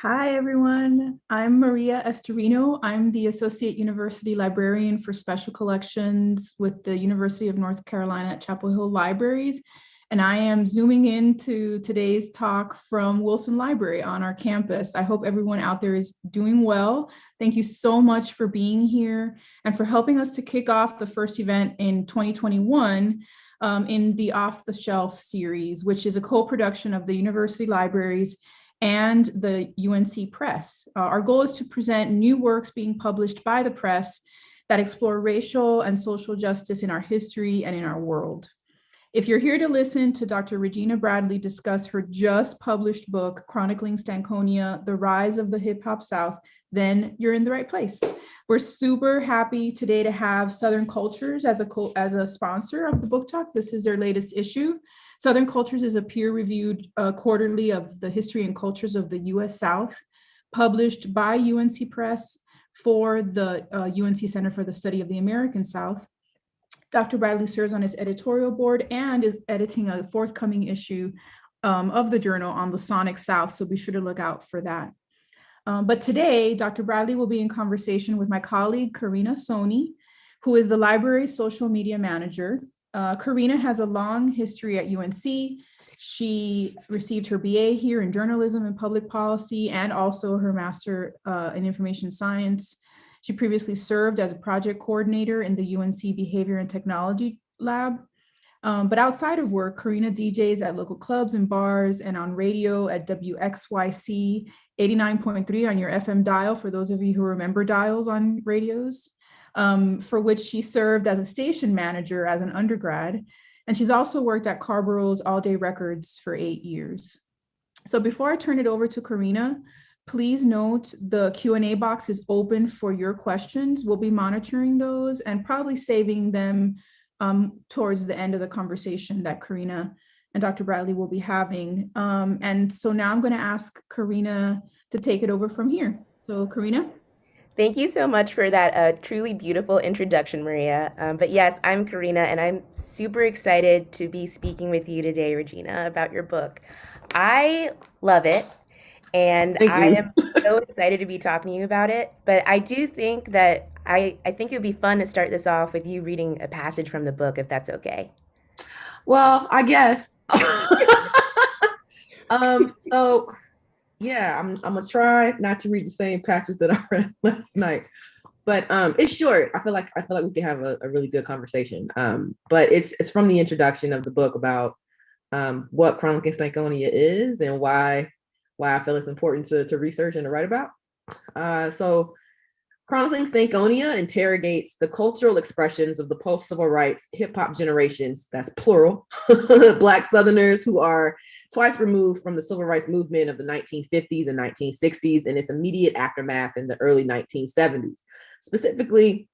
Hi, everyone. I'm Maria Estorino. I'm the Associate University Librarian for Special Collections with the University of North Carolina at Chapel Hill Libraries. And I am zooming into today's talk from Wilson Library on our campus. I hope everyone out there is doing well. Thank you so much for being here and for helping us to kick off the first event in 2021 in the Off the Shelf series, which is a co-production of the university libraries and the UNC Press. Our goal is to present new works being published by the press that explore racial and social justice in our history and in our world. If you're here to listen to Dr. Regina Bradley discuss her just published book, Chronicling Stankonia, The Rise of the Hip Hop South, then you're in the right place. We're super happy today to have Southern Cultures as a sponsor of the book talk. This is their latest issue. Southern Cultures is a peer-reviewed quarterly of the history and cultures of the U.S. South, published by UNC Press for the UNC Center for the Study of the American South. Dr. Bradley serves on its editorial board and is editing a forthcoming issue of the journal on the Sonic South, so be sure to look out for that. But today, Dr. Bradley will be in conversation with my colleague, Karina Soni, who is the library's social media manager. Karina has a long history at UNC. She received her BA here in journalism and public policy and also her master in information science. She previously served as a project coordinator in the UNC Behavior and Technology Lab. But outside of work, Karina DJs at local clubs and bars and on radio at WXYC 89.3 on your FM dial, for those of you who remember dials on radios, for which she served as a station manager as an undergrad. And she's also worked at Carborough's All Day Records for 8 years. So before I turn it over to Karina, please note the Q&A box is open for your questions. We'll be monitoring those and probably saving them towards the end of the conversation that Karina and Dr. Bradley will be having. And so now I'm going to ask Karina to take it over from here. So Karina? Thank you so much for that truly beautiful introduction, Maria. But yes, I'm Karina, and I'm super excited to be speaking with you today, Regina, about your book. I love it, and Thank I you. am so excited to be talking to you about it. But I do think that I think it would be fun to start this off with you reading a passage from the book, if that's okay. Well, I guess. So yeah, I'm gonna try not to read the same passage that I read last night. But it's short. I feel like we can have a really good conversation. But it's from the introduction of the book about what Chronicling Stankonia is and why I feel it's important to research and to write about. So Chronicling Stankonia interrogates the cultural expressions of the post-civil rights hip-hop generations, that's plural, Black Southerners who are twice removed from the civil rights movement of the 1950s and 1960s and its immediate aftermath in the early 1970s. Specifically,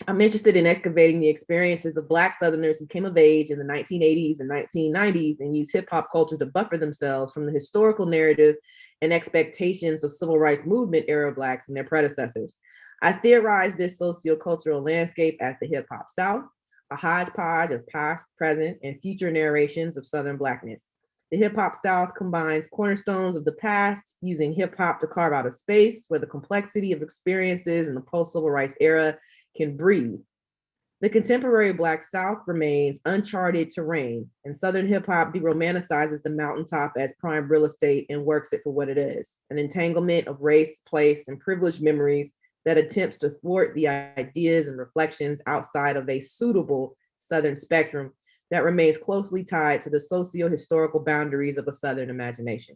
I'm interested in excavating the experiences of Black Southerners who came of age in the 1980s and 1990s and used hip-hop culture to buffer themselves from the historical narrative and expectations of civil rights movement era Blacks and their predecessors. I theorize this sociocultural landscape as the hip hop South, a hodgepodge of past, present, and future narrations of Southern Blackness. The hip hop South combines cornerstones of the past, using hip hop to carve out a space where the complexity of experiences in the post civil rights era can breathe. The contemporary Black South remains uncharted terrain, and Southern hip hop deromanticizes the mountaintop as prime real estate and works it for what it is, an entanglement of race, place, and privileged memories that attempts to thwart the ideas and reflections outside of a suitable Southern spectrum that remains closely tied to the socio-historical boundaries of a Southern imagination.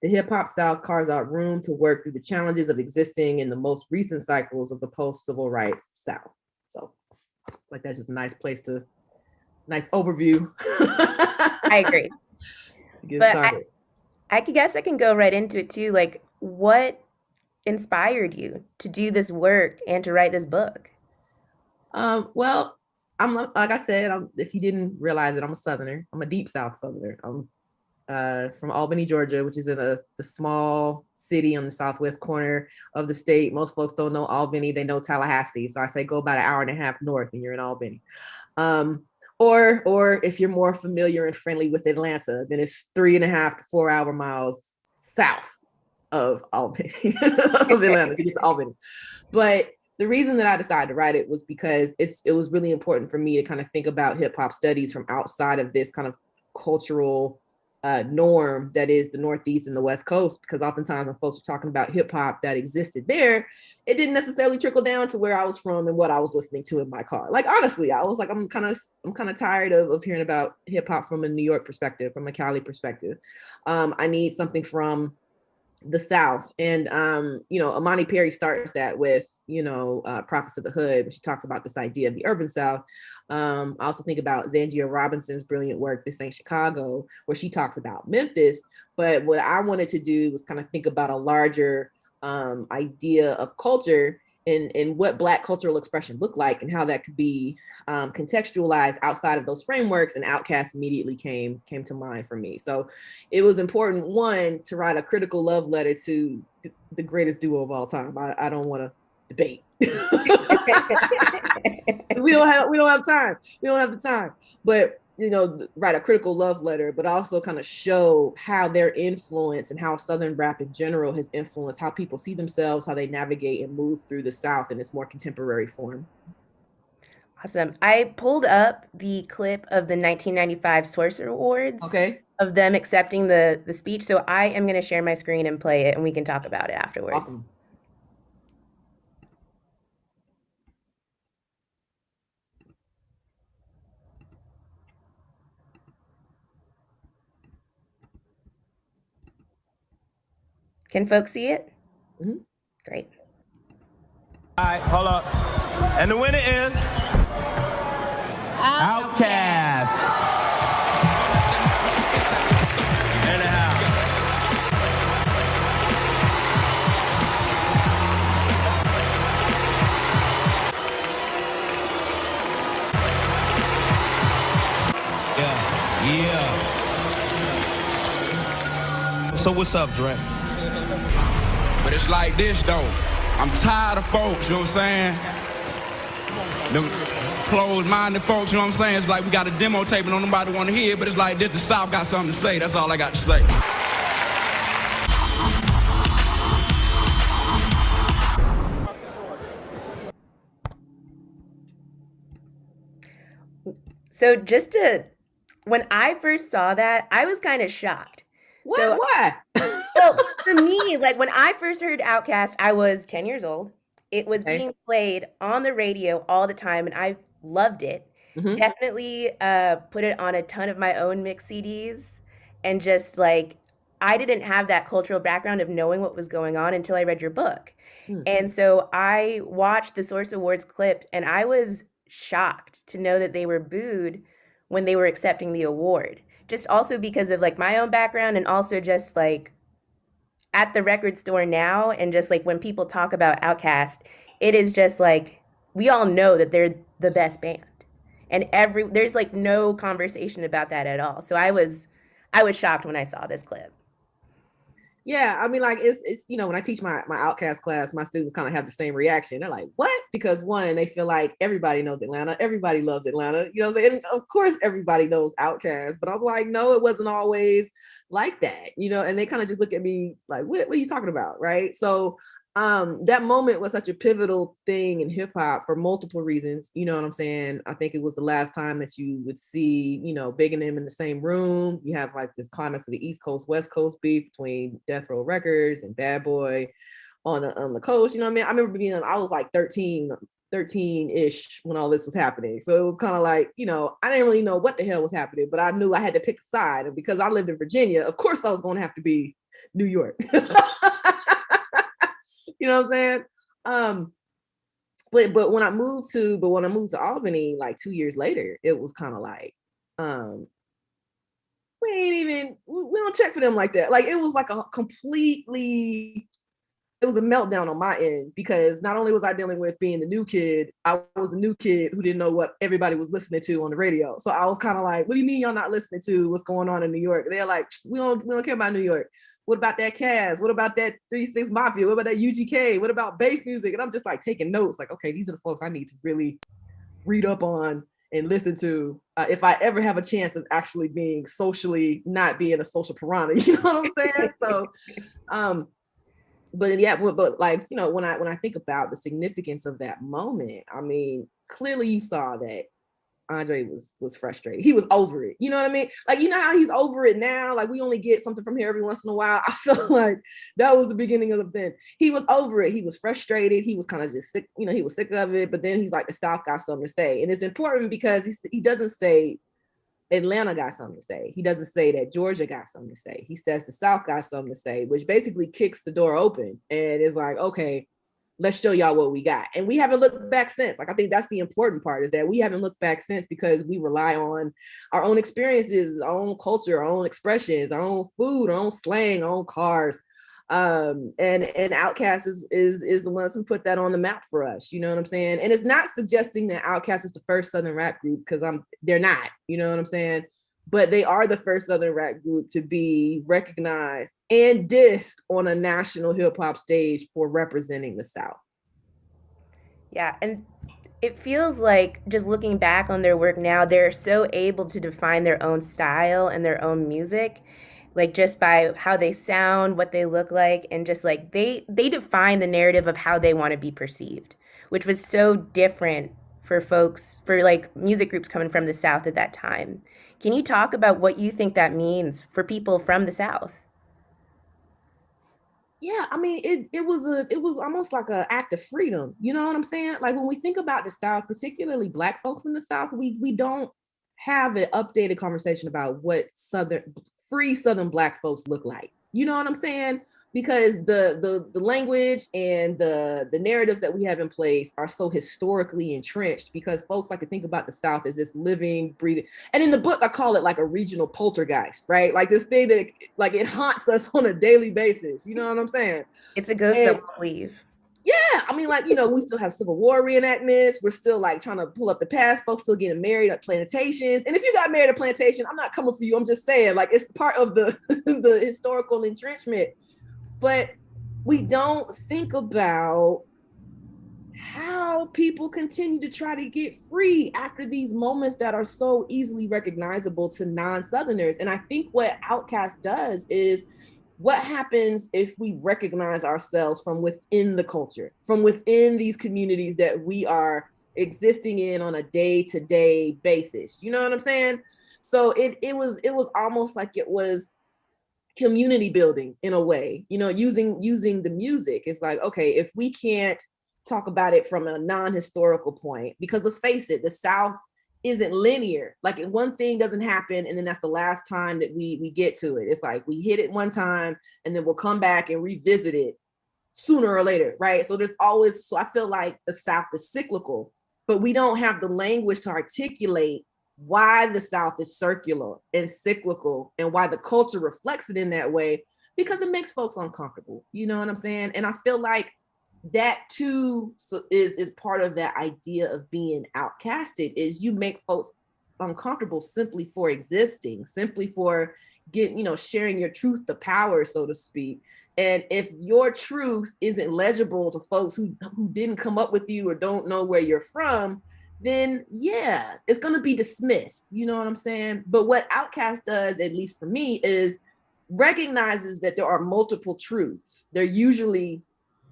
The hip hop South carves out room to work through the challenges of existing in the most recent cycles of the post-civil rights South. So, like that's just a nice place to, nice overview. I agree. Get But started. I guess I can go right into it too. Like, what inspired you to do this work and to write this book? Well, I'm like I said, if you didn't realize it, I'm a Southerner. I'm a deep South Southerner. I'm from Albany, Georgia, which is in the small city on the southwest corner of the state. Most folks don't know Albany; they know Tallahassee. So I say go about an hour and a half north, and you're in Albany. Or if you're more familiar and friendly with Atlanta, then it's 3.5 to 4 hour miles south. of Albany, of Atlanta, to get to Albany. But the reason that I decided to write it was because it was really important for me to kind of think about hip hop studies from outside of this kind of cultural norm that is the Northeast and the West Coast, because oftentimes when folks are talking about hip hop that existed there, it didn't necessarily trickle down to where I was from and what I was listening to in my car. Like, honestly, I was like, I'm kind of tired of hearing about hip hop from a New York perspective, from a Cali perspective. I need something from the South. And, Amani Perry starts that with, Prophets of the Hood, when she talks about this idea of the urban South. I also think about Zanjia Robinson's brilliant work, This Ain't Chicago, where she talks about Memphis. But what I wanted to do was kind of think about a larger idea of culture and what Black cultural expression looked like and how that could be contextualized outside of those frameworks. And Outcasts immediately came to mind for me. So it was important, one, to write a critical love letter to the greatest duo of all time. I don't want to debate. we don't have time. We don't have the time. But write a critical love letter, but also kind of show how their influence and how Southern rap in general has influenced how people see themselves, how they navigate and move through the South in this more contemporary form. Awesome. I pulled up the clip of the 1995 Sorcerer Awards. Okay. Of them accepting the speech. So I am going to share my screen and play it, and we can talk about it afterwards. Awesome. Can folks see it? Mm-hmm. Great. All right, hold up. And the winner is Outcasts. In the house. Yeah. So what's up, Dre? But it's like this, though. I'm tired of folks, you know what I'm saying? Them closed-minded folks, you know what I'm saying? It's like we got a demo tape and nobody want to hear it, but it's like this, the South got something to say. That's all I got to say. So when I first saw that, I was kind of shocked. What? So, Why? well, for me, like when I first heard Outkast, I was 10 years old. It was being played on the radio all the time, and I loved it. Mm-hmm. Definitely put it on a ton of my own mix CDs. And just like, I didn't have that cultural background of knowing what was going on until I read your book. Mm-hmm. And so I watched the Source Awards clip, and I was shocked to know that they were booed when they were accepting the award. Just also because of like my own background, and also just like at the record store now, and just like when people talk about Outkast, it is just like we all know that they're the best band, and there's like no conversation about that at all. So I was shocked when I saw this clip. Yeah, I mean, like it's when I teach my Outcast class, my students kind of have the same reaction. They're like, "What?" Because one, they feel like everybody knows Atlanta, everybody loves Atlanta, and of course everybody knows Outkast. But I'm like, no, it wasn't always like that, and they kind of just look at me like, "What are you talking about?" Right? So that moment was such a pivotal thing in hip hop for multiple reasons. You know what I'm saying? I think it was the last time that you would see, Big and them in the same room. You have like this climax of the East Coast, West Coast beef between Death Row Records and Bad Boy on the coast. You know what I mean? I remember I was like 13-ish when all this was happening. So it was kind of like, I didn't really know what the hell was happening, but I knew I had to pick a side. And because I lived in Virginia, of course I was going to have to be New York. You know what I'm saying? But when I moved to Albany, like 2 years later, it was kind of like, we don't check for them like that. Like it was like it was a meltdown on my end, because not only was I dealing with being the new kid, I was the new kid who didn't know what everybody was listening to on the radio. So I was kind of like, what do you mean y'all not listening to what's going on in New York? And they're like, we don't care about New York. What about that Caz? What about that 3-6 Mafia? What about that UGK? What about bass music? And I'm just like taking notes, like, okay, these are the folks I need to really read up on and listen to if I ever have a chance of actually being socially, not being a social piranha. You know what I'm saying? So but yeah, but like, you know, when I think about the significance of that moment, I mean, clearly you saw that Andre was frustrated. He was over it. You know what I mean? Like, you know how he's over it now? Like, we only get something from here every once in a while. I feel like that was the beginning of the thing. He was over it. He was frustrated. He was kind of just sick. You know, he was sick of it. But then he's like, the South got something to say. And it's important because he doesn't say Atlanta got something to say. He doesn't say that Georgia got something to say. He says the South got something to say, which basically kicks the door open and is like, okay, let's show y'all what we got. And we haven't looked back since. Like, I think that's the important part, is that we haven't looked back since, because we rely on our own experiences, our own culture, our own expressions, our own food, our own slang, our own cars. And Outcasts is the ones who put that on the map for us. You know what I'm saying? And it's not suggesting that Outcasts is the first Southern rap group, because they're not, you know what I'm saying? But they are the first Southern rap group to be recognized and dissed on a national hip hop stage for representing the South. Yeah, and it feels like, just looking back on their work now, they're so able to define their own style and their own music, like just by how they sound, what they look like, and just like they define the narrative of how they want to be perceived, which was so different for folks, for like music groups coming from the South at that time. Can you talk about what you think that means for people from the South? Yeah, I mean, it was almost like an act of freedom. You know what I'm saying? Like, when we think about the South, particularly Black folks in the South, we don't have an updated conversation about what free Southern Black folks look like. You know what I'm saying? Because the language and the narratives that we have in place are so historically entrenched, because folks like to think about the South as this living, breathing. And in the book, I call it like a regional poltergeist, right? Like this thing that, like, it haunts us on a daily basis. You know what I'm saying? It's a ghost that won't leave. Yeah, I mean, like, you know, we still have Civil War reenactments. We're still like trying to pull up the past. Folks still getting married at plantations. And if you got married at plantation, I'm not coming for you. I'm just saying, like, it's part of the the historical entrenchment. But we don't think about how people continue to try to get free after these moments that are so easily recognizable to non-Southerners. And I think what Outkast does is, what happens if we recognize ourselves from within the culture, from within these communities that we are existing in on a day-to-day basis? You know what I'm saying? So it was almost like it was community building in a way, you know, using the music. It's like, okay, if we can't talk about it from a non-historical point, because let's face it, the South isn't linear. Like, one thing doesn't happen and then that's the last time that we get to it. It's like we hit it one time and then we'll come back and revisit it sooner or later, right? So there's always, so I feel like the South is cyclical, but we don't have the language to articulate why the South is circular and cyclical, and why the culture reflects it in that way, because it makes folks uncomfortable. You know what I'm saying? And I feel like that too is part of that idea of being outcasted, is you make folks uncomfortable simply for existing, simply for sharing your truth to power, so to speak. And if your truth isn't legible to folks who didn't come up with you or don't know where you're from, then yeah, it's going to be dismissed. You know what I'm saying? But what Outkast does, at least for me, is recognizes that there are multiple truths. They're usually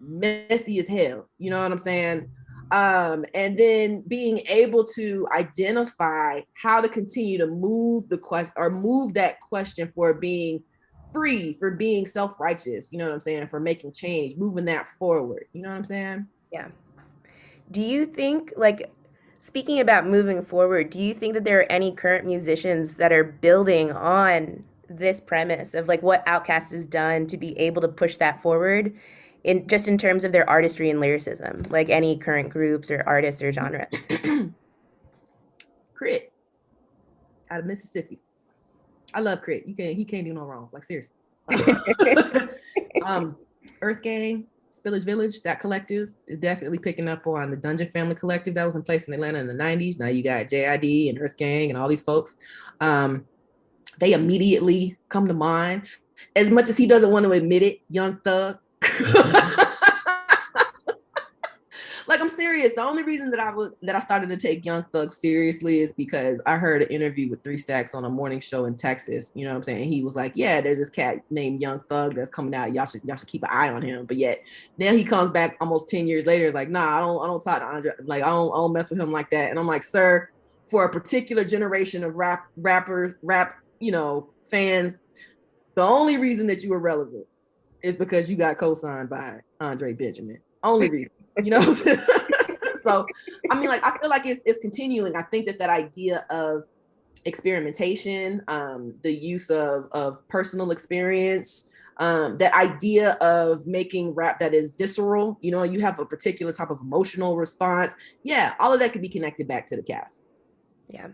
messy as hell. You know what I'm saying? And then being able to identify how to continue to move the question, or move that question, for being free, for being self-righteous, you know what I'm saying, for making change, moving that forward. You know what I'm saying? Yeah. Do you think, like, speaking about moving forward, do you think that there are any current musicians that are building on this premise of like what Outkast has done to be able to push that forward, in terms of their artistry and lyricism, like any current groups or artists or genres? Crit out of Mississippi. I love Crit. He can't do no wrong. Like, seriously. Earth Gang, Spillage Village, that collective is definitely picking up on the Dungeon Family collective that was in place in Atlanta in the 90s. Now you got JID and Earth Gang and all these folks. They immediately come to mind. As much as he doesn't want to admit it, Young Thug. Like, I'm serious. The only reason that I started to take Young Thug seriously is because I heard an interview with 3 Stacks on a morning show in Texas. You know what I'm saying? And he was like, "Yeah, there's this cat named Young Thug that's coming out. Y'all should keep an eye on him." But yet now he comes back almost 10 years later. It's like, nah, I don't talk to Andre. Like I don't mess with him like that. And I'm like, sir, for a particular generation of rappers, fans, the only reason that you were relevant is because you got co-signed by Andre Benjamin. Only reason, So, I mean, like, I feel like it's continuing. I think that idea of experimentation, the use of personal experience, that idea of making rap that is visceral, you have a particular type of emotional response. Yeah, all of that could be connected back to the cast. Yeah.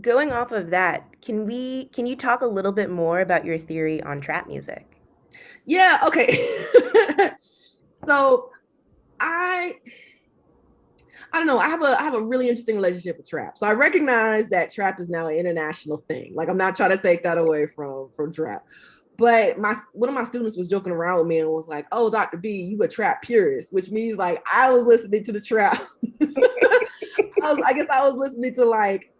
Going off of that, can you talk a little bit more about your theory on trap music? Yeah, okay. So I don't know. I have a really interesting relationship with trap. So I recognize that trap is now an international thing. Like I'm not trying to take that away from trap. But one of my students was joking around with me and was like, "Oh, Dr. B, you a trap purist," which means like I was listening to the trap. I guess I was listening to like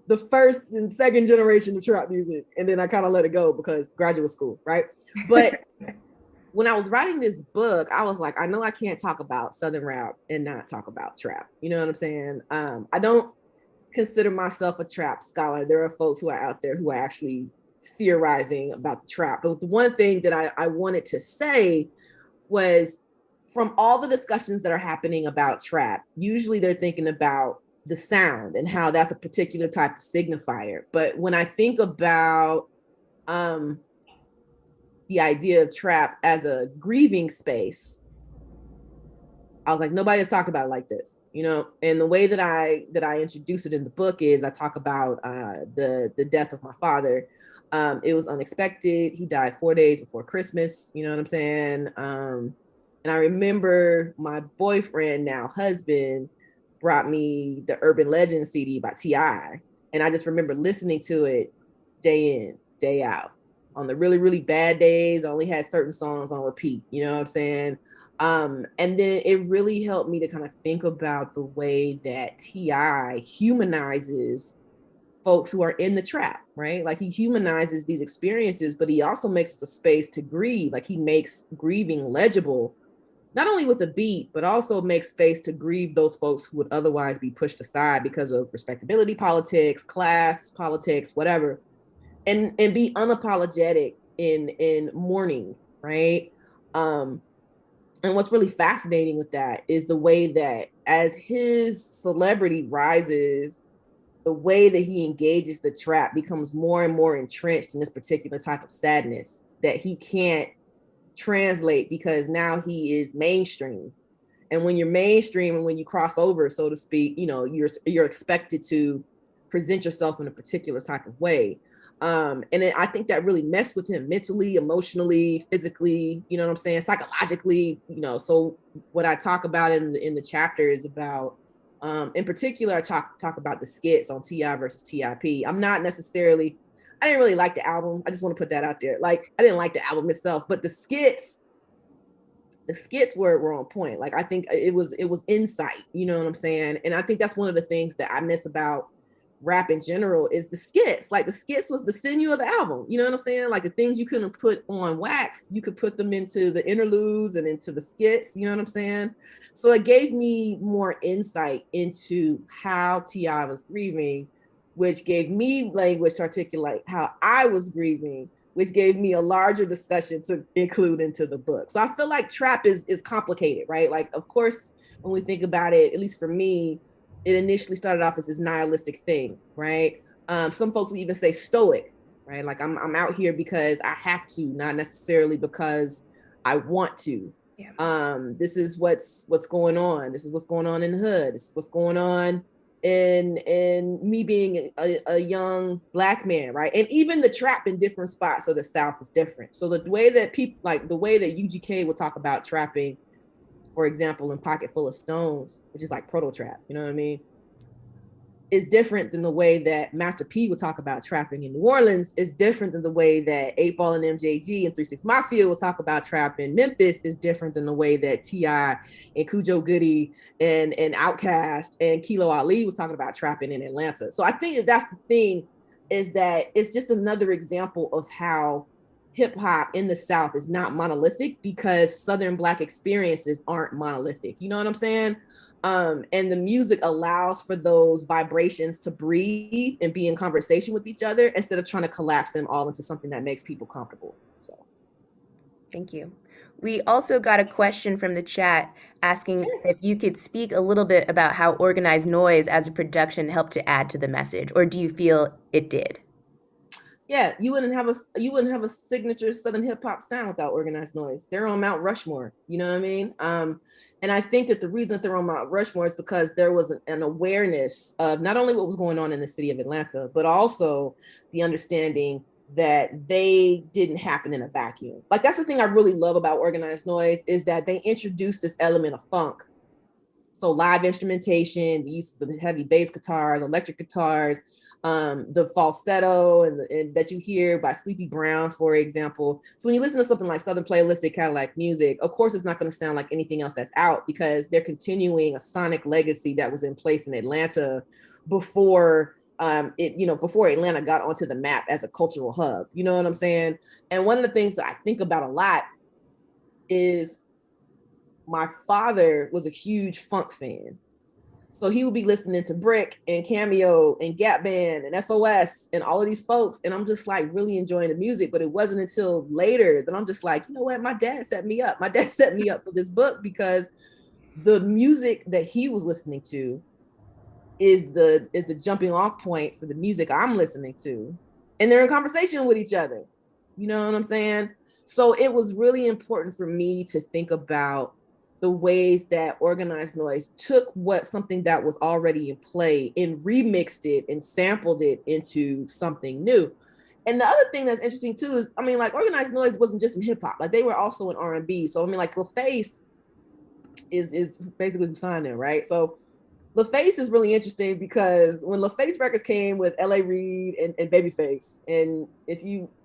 the first and second generation of trap music, and then I kind of let it go because graduate school, right? But when I was writing this book, I was like, I know I can't talk about Southern rap and not talk about trap. You know what I'm saying? I don't consider myself a trap scholar. There are folks who are out there who are actually theorizing about the trap. But the one thing that I wanted to say was, from all the discussions that are happening about trap, usually they're thinking about the sound and how that's a particular type of signifier. But when I think about the idea of trap as a grieving space, I was like, nobody has talked about it like this, And the way that I introduce it in the book is I talk about the death of my father. It was unexpected. He died 4 days before Christmas. You know what I'm saying? And I remember my boyfriend, now husband, brought me the Urban Legends CD by T.I. And I just remember listening to it day in, day out. On the really, really bad days, I only had certain songs on repeat, you know what I'm saying? And then it really helped me to kind of think about the way that T.I. humanizes folks who are in the trap, right? Like he humanizes these experiences, but he also makes a space to grieve. Like he makes grieving legible, not only with a beat, but also makes space to grieve those folks who would otherwise be pushed aside because of respectability politics, class politics, whatever. And be unapologetic in mourning, right? And what's really fascinating with that is the way that as his celebrity rises, the way that he engages the trap becomes more and more entrenched in this particular type of sadness that he can't translate because now he is mainstream. And when you're mainstream and when you cross over, so to speak, you're expected to present yourself in a particular type of way. And then I think that really messed with him mentally, emotionally, physically, you know what I'm saying? Psychologically, so what I talk about in the chapter is about, in particular, I talk about the skits on T.I. versus T.I.P. I didn't really like the album. I just want to put that out there. Like, I didn't like the album itself, but the skits were on point. Like, I think it was insight, you know what I'm saying? And I think that's one of the things that I miss about rap in general is the skits. Like the skits was the sinew of the album, you know what I'm saying? Like the things you couldn't put on wax, you could put them into the interludes and into the skits, you know what I'm saying? So it gave me more insight into how T.I. was grieving, which gave me language to articulate how I was grieving, which gave me a larger discussion to include into the book. So I feel like trap is complicated, right? Like, of course, when we think about it, at least for me, it initially started off as this nihilistic thing, right? Some folks would even say stoic, right? Like I'm out here because I have to, not necessarily because I want to. Yeah. This is what's going on. This is what's going on in the hood. This is what's going on in me being a young Black man, right? And even the trap in different spots of the South is different. So the way that people, like the way that UGK would talk about trapping, for example, in Pocket Full of Stones, which is like proto trap, you know what I mean? is different than the way that Master P would talk about trapping in New Orleans, is different than the way that 8 Ball and MJG and 3 6 Mafia will talk about trap in Memphis, is different than the way that T.I. and Cujo Goody and Outcast and Kilo Ali was talking about trapping in Atlanta. So I think that that's the thing, is that it's just another example of how hip hop in the South is not monolithic, because Southern Black experiences aren't monolithic. You know what I'm saying? And the music allows for those vibrations to breathe and be in conversation with each other, instead of trying to collapse them all into something that makes people comfortable. So, thank you. We also got a question from the chat asking if you could speak a little bit about how organized noise as a production helped to add to the message, or do you feel it did? Yeah, you wouldn't have a signature Southern hip hop sound without Organized Noise. They're on Mount Rushmore. You know what I mean? And I think that the reason that they're on Mount Rushmore is because there was an awareness of not only what was going on in the city of Atlanta, but also the understanding that they didn't happen in a vacuum. Like, that's the thing I really love about Organized Noise, is that they introduced this element of funk. So live instrumentation, the use of the heavy bass guitars, electric guitars, the falsetto and that you hear by Sleepy Brown, for example. So when you listen to something like Southern Playlistic Cadillac Music, of course, it's not going to sound like anything else that's out, because they're continuing a sonic legacy that was in place in Atlanta before before Atlanta got onto the map as a cultural hub. You know what I'm saying? And one of the things that I think about a lot is my father was a huge funk fan. So he would be listening to Brick and Cameo and Gap Band and SOS and all of these folks. And I'm just like really enjoying the music. But it wasn't until later that I'm just like, you know what? My dad set me up. My dad set me up for this book, because the music that he was listening to is the jumping off point for the music I'm listening to. And they're in conversation with each other. You know what I'm saying? So it was really important for me to think about the ways that Organized Noise took something that was already in play and remixed it and sampled it into something new. And the other thing that's interesting too is, I mean, like, Organized Noise wasn't just in hip hop, like they were also in R&B. So I mean, like, LaFace is basically who signed them, right? So LaFace is really interesting, because when LaFace records came with L.A. Reid and Babyface, and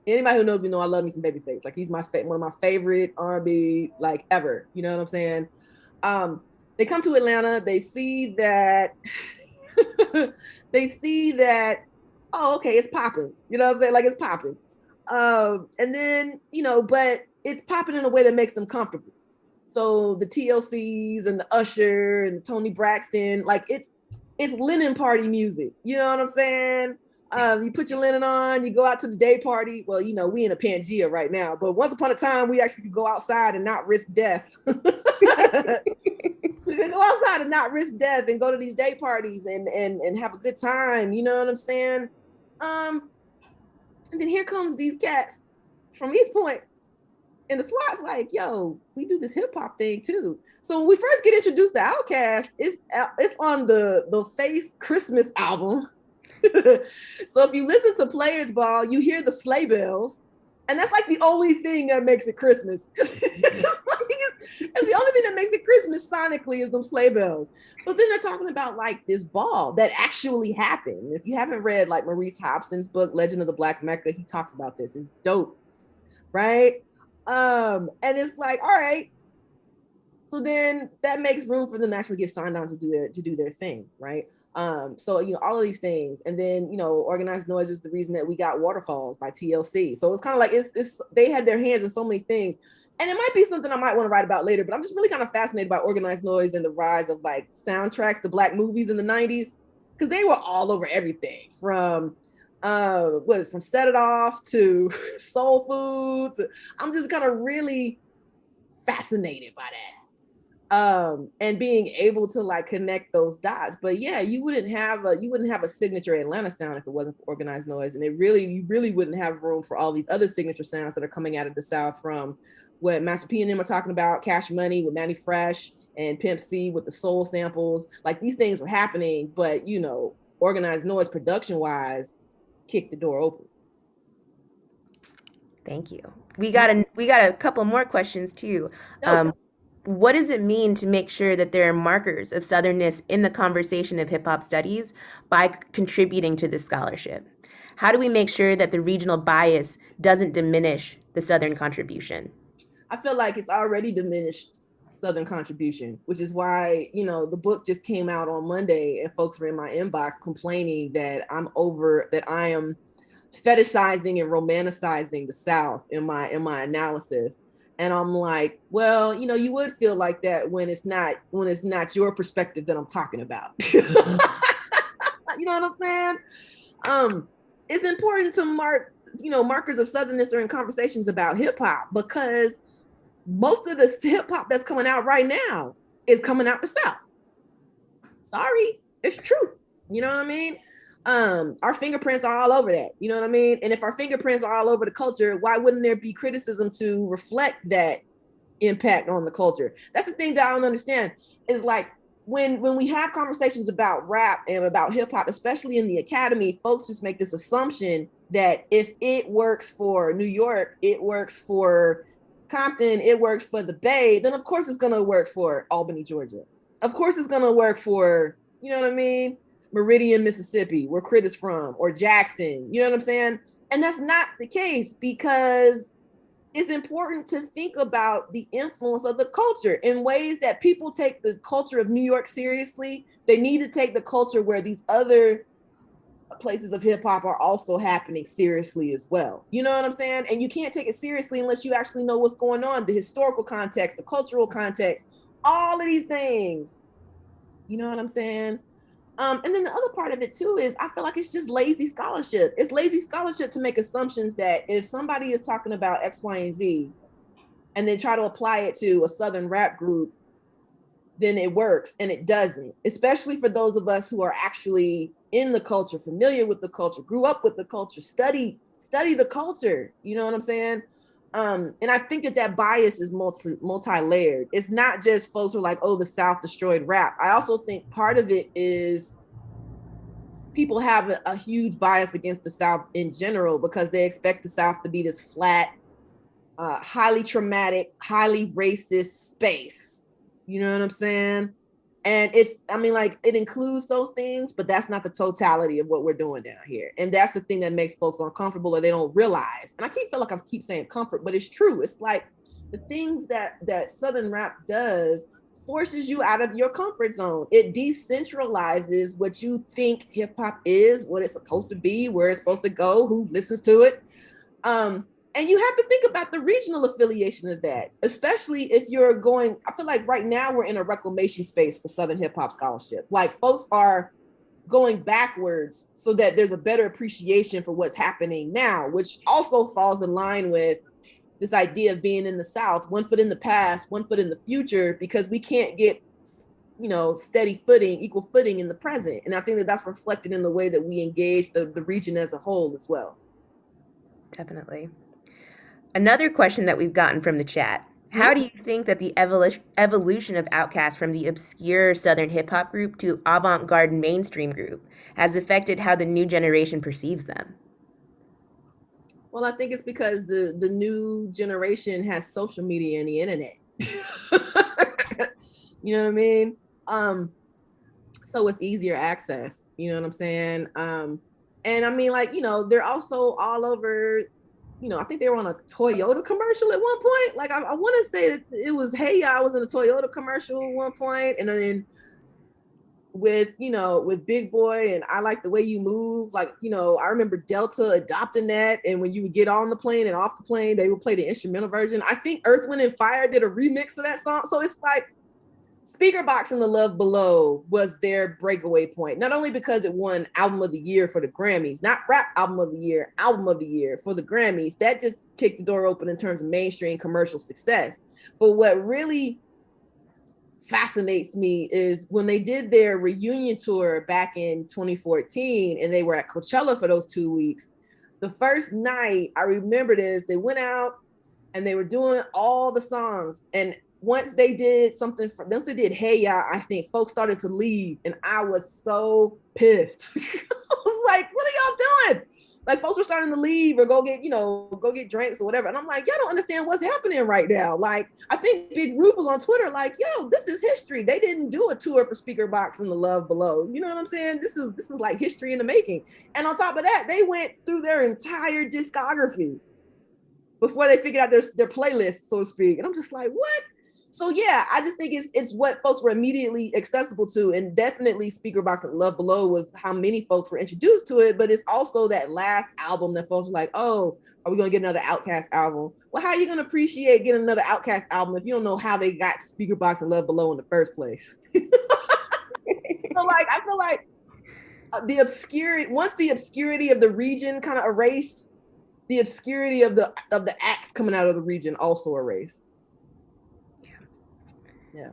anybody who knows me know I love me some Babyface. Like, he's one of my favorite R&B like ever. You know what I'm saying? They come to Atlanta. They see that oh, okay, it's popping. You know what I'm saying? Like, it's popping. And then, but it's popping in a way that makes them comfortable. So the TLCs and the Usher and the Tony Braxton, like, it's linen party music. You know what I'm saying? You put your linen on, you go out to the day party. Well, we in a Pangea right now, but once upon a time, we actually could go outside and not risk death. We could go outside and not risk death and go to these day parties and have a good time. You know what I'm saying? And then here comes these cats from East Point. And the SWAT's like, yo, we do this hip hop thing too. So when we first get introduced to Outcast, it's on the Face Christmas album. So if you listen to Players Ball, you hear the sleigh bells. And that's like the only thing that makes it Christmas. It's the only thing that makes it Christmas sonically is them sleigh bells. But then they're talking about like this ball that actually happened. If you haven't read like Maurice Hobson's book, Legend of the Black Mecca, he talks about this. It's dope, right? And it's like, all right. So then that makes room for them to actually get signed on to do their thing, right? So all of these things, and then Organized Noise is the reason that we got Waterfalls by TLC. So it's kind of like it's they had their hands in so many things, and it might be something I might want to write about later. But I'm just really kind of fascinated by Organized Noise and the rise of like soundtracks to Black movies in the '90s, because they were all over everything from from Set It Off to Soul Food to, I'm just kind of really fascinated by that. And being able to like connect those dots. But yeah, you wouldn't have a signature Atlanta sound if it wasn't for Organized Noise. And you really wouldn't have room for all these other signature sounds that are coming out of the South, from what Master P and them are talking about, Cash Money with Manny Fresh and Pimp C with the soul samples. Like, these things were happening, but Organized Noise production wise kicked the door open. Thank you. We got a couple more questions too. what does it mean to make sure that there are markers of Southernness in the conversation of hip hop studies by contributing to this scholarship? How do we make sure that the regional bias doesn't diminish the Southern contribution? I feel like it's already diminished Southern contribution, which is why, the book just came out on Monday and folks were in my inbox complaining that I am fetishizing and romanticizing the South in my analysis. And I'm like, well, you would feel like that when it's not your perspective that I'm talking about. You know what I'm saying? It's important to mark, markers of Southernness in conversations about hip hop, because most of the hip hop that's coming out right now is coming out the South. Sorry, it's true. You know what I mean? Our fingerprints are all over that. You know what I mean? And if our fingerprints are all over the culture, why wouldn't there be criticism to reflect that impact on the culture? That's the thing that I don't understand, is like when we have conversations about rap and about hip hop, especially in the academy, folks just make this assumption that if it works for New York, it works for Compton, it works for the Bay, then of course it's going to work for Albany, Georgia. Of course it's going to work for, you know what I mean, Meridian, Mississippi, where Crit is from, or Jackson, you know what I'm saying? And that's not the case, because it's important to think about the influence of the culture in ways that people take the culture of New York seriously. They need to take the culture where these other places of hip hop are also happening seriously as well. You know what I'm saying? And you can't take it seriously unless you actually know what's going on, the historical context, the cultural context, all of these things. You know what I'm saying? And then the other part of it too is I feel like it's just lazy scholarship. It's lazy scholarship to make assumptions that if somebody is talking about X, Y, and Z, and then try to apply it to a Southern rap group, then it works, and it doesn't, especially for those of us who are actually in the culture, familiar with the culture, grew up with the culture, study the culture. You know what I'm saying? And I think that bias is multi-layered. It's not just folks who are like, oh, the South destroyed rap. I also think part of it is people have a huge bias against the South in general, because they expect the South to be this flat, highly traumatic, highly racist space. You know what I'm saying? And it includes those things, but that's not the totality of what we're doing down here. And that's the thing that makes folks uncomfortable, or they don't realize. And I feel like I keep saying comfort, but it's true. It's like the things that Southern rap does forces you out of your comfort zone. It decentralizes what you think hip hop is, what it's supposed to be, where it's supposed to go, who listens to it. And you have to think about the regional affiliation of that, especially if you're going, I feel like right now we're in a reclamation space for Southern hip hop scholarship. Like folks are going backwards so that there's a better appreciation for what's happening now, which also falls in line with this idea of being in the South, one foot in the past, one foot in the future, because we can't get, steady footing, equal footing in the present. And I think that that's reflected in the way that we engage the region as a whole as well. Definitely. Another question that we've gotten from the chat: how do you think that the evolution of Outcasts from the obscure Southern hip hop group to avant-garde mainstream group has affected how the new generation perceives them? Well, I think it's because the new generation has social media and the internet. You know what I mean? So it's easier access, you know what I'm saying? And they're also all over. I think they were on a Toyota commercial at one point. Like I want to say that it was Hey Ya was in a Toyota commercial at one point, and then with Big Boy and I Like the Way You Move. Like I remember Delta adopting that, and when you would get on the plane and off the plane, they would play the instrumental version. I think Earth, Wind and Fire did a remix of that song. So it's like Speaker Box and The Love Below was their breakaway point, not only because it won Album of the Year for the Grammys, not Rap Album of the Year, Album of the Year for the Grammys. That just kicked the door open in terms of mainstream commercial success. But what really fascinates me is when they did their reunion tour back in 2014, and they were at Coachella for those 2 weeks. The first night, I remember this, they went out and they were doing all the songs, and once they did once they did Hey Ya, I think folks started to leave, and I was so pissed. I was like, what are y'all doing? Like folks were starting to leave or go get drinks or whatever. And I'm like, y'all don't understand what's happening right now. Like, I think Big Rube was on Twitter like, yo, this is history. They didn't do a tour for Speaker Box and The Love Below. You know what I'm saying? This is like history in the making. And on top of that, they went through their entire discography before they figured out their playlist, so to speak. And I'm just like, what? So yeah, I just think it's what folks were immediately accessible to, and definitely Speaker Box and Love Below was how many folks were introduced to it. But it's also that last album that folks were like, oh, are we gonna get another Outcast album? Well, how are you gonna appreciate getting another Outcast album if you don't know how they got Speaker Box and Love Below in the first place? So like, I feel like once the obscurity of the region kind of erased, the obscurity of the acts coming out of the region also erased. Yeah.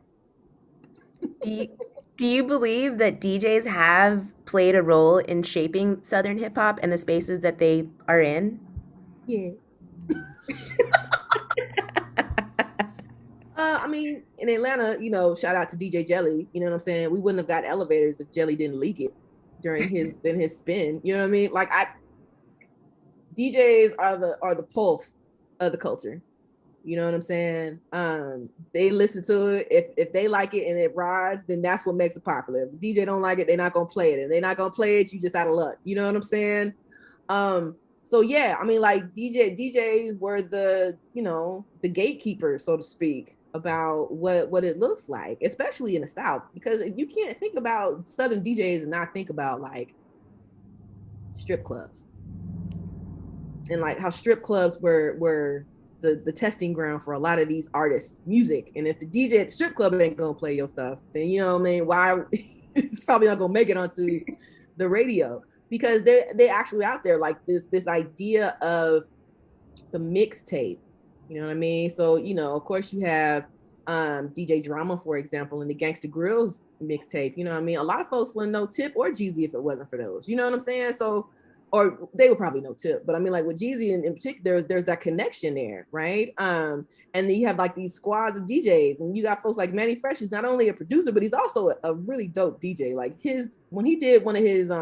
Do you believe that DJs have played a role in shaping Southern hip hop and the spaces that they are in? Yes. I mean, in Atlanta, shout out to DJ Jelly. You know what I'm saying? We wouldn't have got elevators if Jelly didn't leak it during his spin. You know what I mean? Like DJs are the pulse of the culture. You know what I'm saying? They listen to it. If they like it and it rides, then that's what makes it popular. If the DJ don't like it, they're not gonna play it. And they're not gonna play it, you just out of luck. You know what I'm saying? So yeah, I mean, like DJs were the gatekeepers, so to speak, about what it looks like, especially in the South, because you can't think about Southern DJs and not think about like strip clubs and like how strip clubs were the testing ground for a lot of these artists' music. And if the DJ at the strip club ain't gonna play your stuff, then you know what I mean, why it's probably not gonna make it onto the radio, because they actually out there, like this idea of the mixtape. You know what I mean? So, of course you have DJ Drama, for example, and the Gangsta Grills mixtape. You know what I mean? A lot of folks wouldn't know Tip or Jeezy if it wasn't for those. You know what I'm saying? So, or they would probably know Tip, but I mean, like with Jeezy in particular, there's that connection there, right? And then you have like these squads of DJs, and you got folks like Manny Fresh, who's not only a producer, but he's also a really dope DJ. Like when he did one of his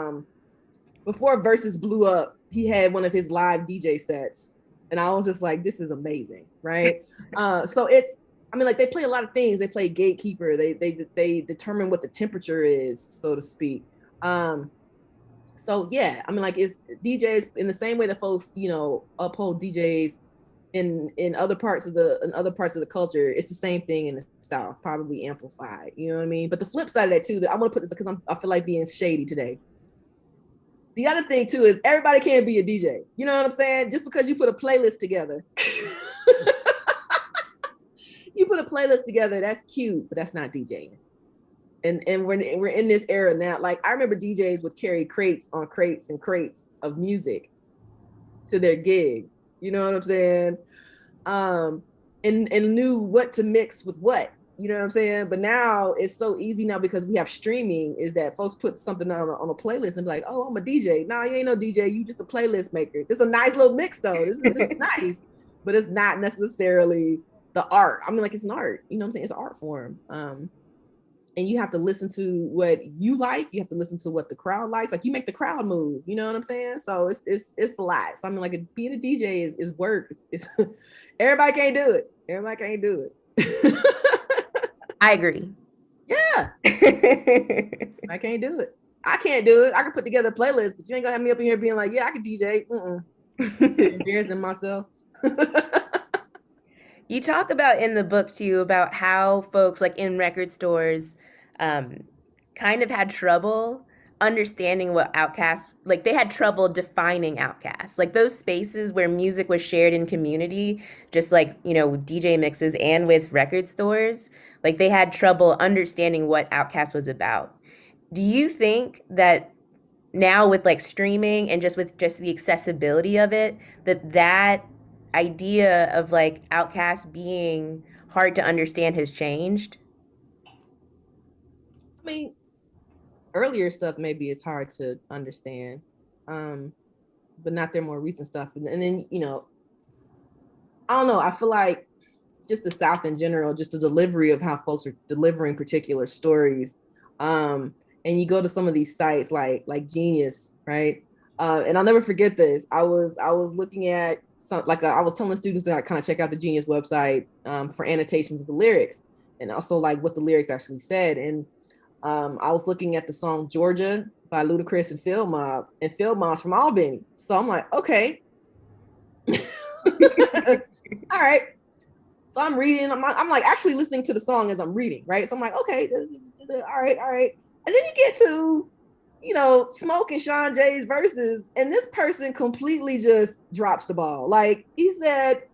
before Versus blew up, he had one of his live DJ sets, and I was just like, this is amazing, right? So I mean, like they play a lot of things. They play gatekeeper. They determine what the temperature is, so to speak. So yeah, I mean, like it's DJs in the same way that folks, uphold DJs in other parts of the culture. It's the same thing in the South, probably amplified. You know what I mean? But the flip side of that too, I want to put this because I feel like being shady today. The other thing too is everybody can't be a DJ. You know what I'm saying? Just because you put a playlist together, that's cute, but that's not DJing. And we're in this era now. Like I remember DJs would carry crates on crates and crates of music to their gig. You know what I'm saying? And knew what to mix with what. You know what I'm saying? But now it's so easy now because we have streaming, is that folks put something on a playlist and be like, oh, I'm a DJ. No, you ain't no DJ. You just a playlist maker. This is a nice little mix though. This is nice, but it's not necessarily the art. I mean, like it's an art. You know what I'm saying? It's an art form. And you have to listen to what you like. You have to listen to what the crowd likes. Like you make the crowd move. You know what I'm saying? So it's a lot. So I mean, like being a DJ is work. It's everybody can't do it. Everybody can't do it. I agree. Yeah. I can't do it. I can't do it. I can put together a playlist, but you ain't gonna have me up in here being like, yeah, I can DJ. Embarrassing myself. You talk about in the book too about how folks like in record stores kind of had trouble understanding what Outcasts, like they had trouble defining Outcasts, like those spaces where music was shared in community, just like, DJ mixes and with record stores, like they had trouble understanding what Outcast was about. Do you think that now with like streaming and with the accessibility of it, that idea of like Outcast being hard to understand has changed? I mean, earlier stuff maybe it's hard to understand, but not their more recent stuff. And then, I don't know, I feel like just the South in general, just the delivery of how folks are delivering particular stories. And you go to some of these sites like Genius, right? And I'll never forget this. I was looking at some, like I was telling students that I kind of check out the Genius website for annotations of the lyrics and also like what the lyrics actually said. And I was looking at the song Georgia by Ludacris and Phil Mob, and Phil Mob's from Albany. So I'm like, okay. All right. So I'm reading, I'm like actually listening to the song as I'm reading, right? So I'm like, okay, all right. And then you get to, you know, Smoke and Sean J's verses, and this person completely just drops the ball. Like he said,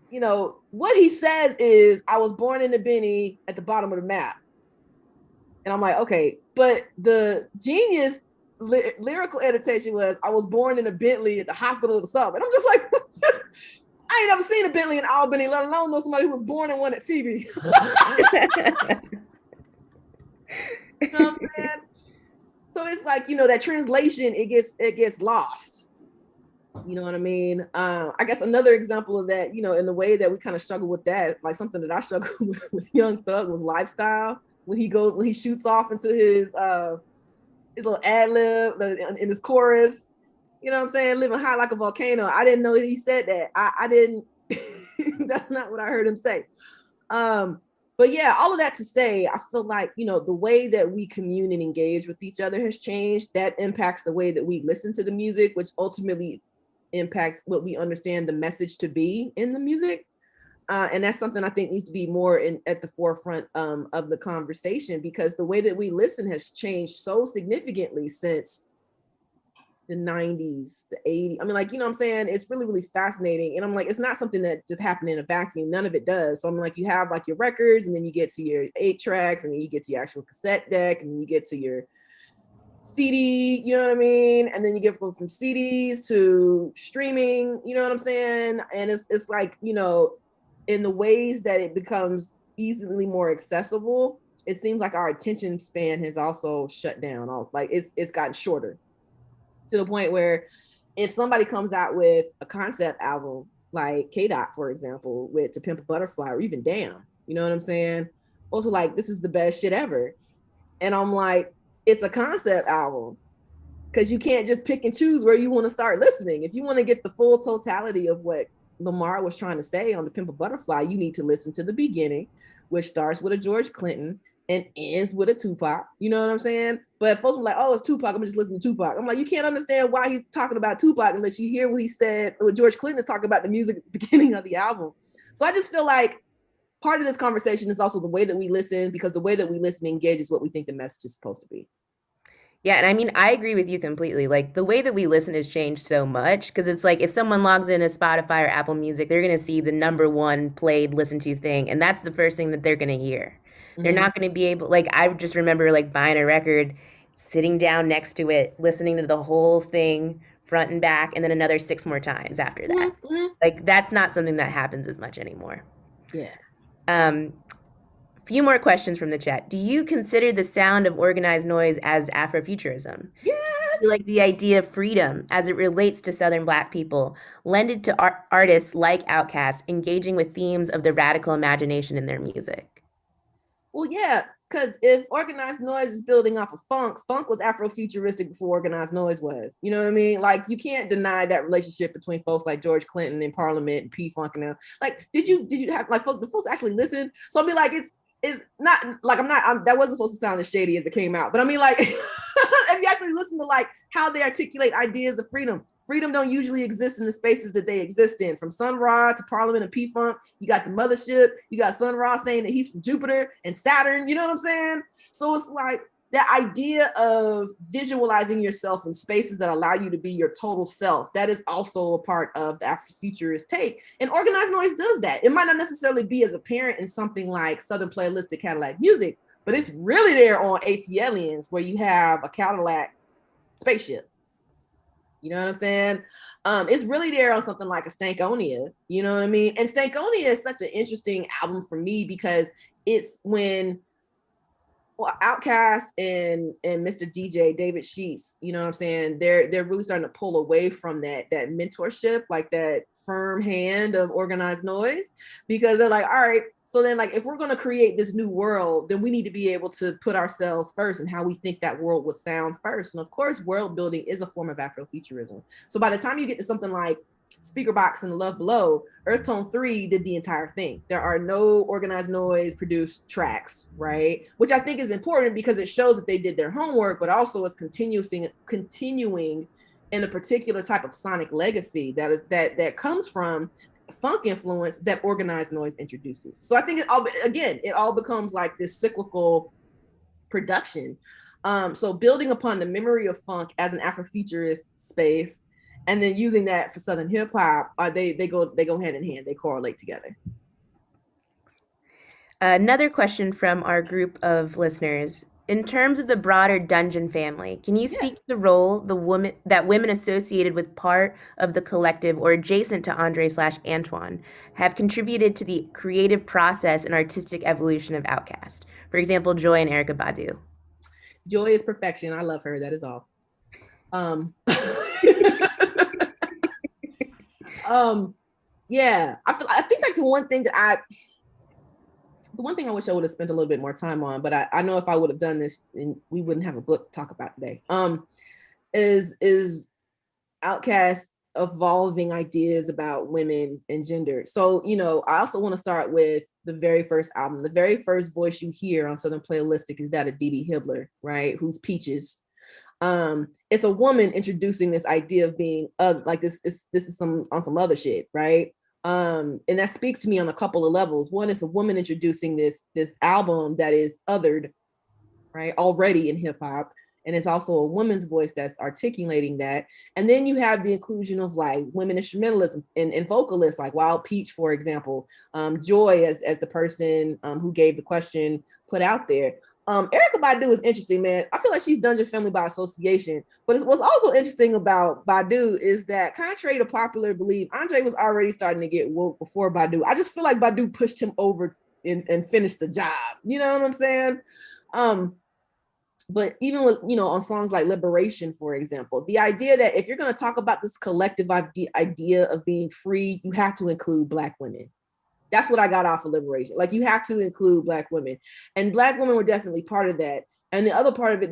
you know, what he says is, I was born in the Benny at the bottom of the map. And I'm like, okay, but the genius lyrical annotation was, I was born in a Bentley at the hospital of the sub. And I'm just like, I ain't never seen a Bentley in Albany, let alone know somebody who was born in one at Phoebe. You know what I'm saying? So it's like, you know, that translation, it gets lost. You know what I mean? I guess another example of that, you know, in the way that we kind of struggle with that, like something that I struggled with Young Thug was Lifestyle. When he shoots off into his little ad lib in his chorus, you know what I'm saying? Living high like a volcano. I didn't know that he said that. I didn't, that's not what I heard him say. But yeah, all of that to say, I feel like, you know, the way that we commune and engage with each other has changed. That impacts the way that we listen to the music, which ultimately impacts what we understand the message to be in the music. And that's something I think needs to be more at the forefront of the conversation, because the way that we listen has changed so significantly since the 90s, the 80s. I mean, like, you know what I'm saying? It's really, really fascinating. And I'm like, it's not something that just happened in a vacuum. None of it does. So I'm like, you have like your records, and then you get to your 8 tracks, and then you get to your actual cassette deck, and then you get to your CD, you know what I mean? And then you get from CDs to streaming, you know what I'm saying? And it's like, you know, in the ways that it becomes easily more accessible, it seems like our attention span has also shut down. Like it's gotten shorter, to the point where if somebody comes out with a concept album, like K-Dot, for example, with To Pimp a Butterfly, or even Damn, you know what I'm saying? Also like, this is the best shit ever. And I'm like, it's a concept album, because you can't just pick and choose where you want to start listening. If you want to get the full totality of what Lamar was trying to say on The Pimp a Butterfly, you need to listen to the beginning, which starts with a George Clinton and ends with a Tupac. You know what I'm saying? But folks were like, oh, it's Tupac, I'm gonna just listen to Tupac. I'm like, you can't understand why he's talking about Tupac unless you hear what he said, what George Clinton is talking about the music at the beginning of the album. So I just feel like part of this conversation is also the way that we listen, because the way that we listen engages what we think the message is supposed to be. Yeah, and I mean, I agree with you completely. Like, the way that we listen has changed so much, because it's like if someone logs in to Spotify or Apple Music, they're going to see the #1 played, listened to thing, and that's the first thing that they're going to hear. They're not going to be able, like, I just remember like buying a record, sitting down next to it, listening to the whole thing front and back, and then another 6 more times after that. Like, that's not something that happens as much anymore. Yeah. Few more questions from the chat. Do you consider the sound of organized noise as Afrofuturism? Yes. Do you like the idea of freedom as it relates to Southern Black people, lended to artists like Outcasts engaging with themes of the radical imagination in their music? Well, yeah, because if organized noise is building off of funk was Afrofuturistic before organized noise was. You know what I mean? Like, you can't deny that relationship between folks like George Clinton in Parliament and P-Funk and them. Like, did you have like the folks actually listen? So I'll be like, it's not like that wasn't supposed to sound as shady as it came out, but I mean, like, if you actually listen to like how they articulate ideas of freedom don't usually exist in the spaces that they exist in. From Sun Ra to Parliament and P-Funk, you got the mothership, you got Sun Ra saying that he's from Jupiter and Saturn, you know what I'm saying? So it's like that idea of visualizing yourself in spaces that allow you to be your total self, that is also a part of the Afrofuturist take. And organized noise does that. It might not necessarily be as apparent in something like Southern Playlistic Cadillac Music, but it's really there on ATLians, where you have a Cadillac spaceship. You know what I'm saying? It's really there on something like a Stankonia, you know what I mean? And Stankonia is such an interesting album for me, because it's when Outcast and Mr. DJ David Sheets, you know what I'm saying, they're really starting to pull away from that mentorship, like that firm hand of organized noise, because they're like, all right, So then, like, if we're going to create this new world, then we need to be able to put ourselves first and how we think that world would sound first. And of course, world building is a form of Afrofuturism. So by the time you get to something like Speaker Box and The Love Below, Earth Tone 3 did the entire thing. There are no organized noise produced tracks, right? Which I think is important because it shows that they did their homework, but also is continuing in a particular type of sonic legacy that comes from funk influence that organized noise introduces. So I think it all becomes like this cyclical production. So building upon the memory of funk as an Afrofuturist space, and then using that for Southern hip hop, they go hand in hand. They correlate together. Another question from our group of listeners. In terms of the broader Dungeon family, can you speak to the role that women associated with part of the collective or adjacent to Andre/Antoine have contributed to the creative process and artistic evolution of Outcast? For example, Joy and Erykah Badu. Joy is perfection. I love her. That is all. Yeah, I think like the one thing I wish I would have spent a little bit more time on, but I know if I would have done this, we wouldn't have a book to talk about today. Is Outcast evolving ideas about women and gender. So, I also want to start with the very first album. The very first voice you hear on Southern Playalistic is that of Dee Dee Hibbler, right? Who's Peaches. It's a woman introducing this idea of being like this is some other shit, right? And that speaks to me on a couple of levels. One is a woman introducing this album that is othered, right, already in hip hop, and it's also a woman's voice that's articulating that. And then you have the inclusion of like women instrumentalism and vocalists, like Wild Peach, for example, Joy as the person who gave the question put out there. Erykah Badu is interesting, man. I feel like she's Dungeon family by association. But what's also interesting about Badu is that, contrary to popular belief, Andre was already starting to get woke before Badu. I just feel like Badu pushed him over and finished the job. You know what I'm saying? But even with, on songs like Liberation, for example, the idea that if you're going to talk about this collective idea of being free, you have to include Black women. That's what I got off of Liberation. Like, you have to include Black women, and Black women were definitely part of that. And the other part of it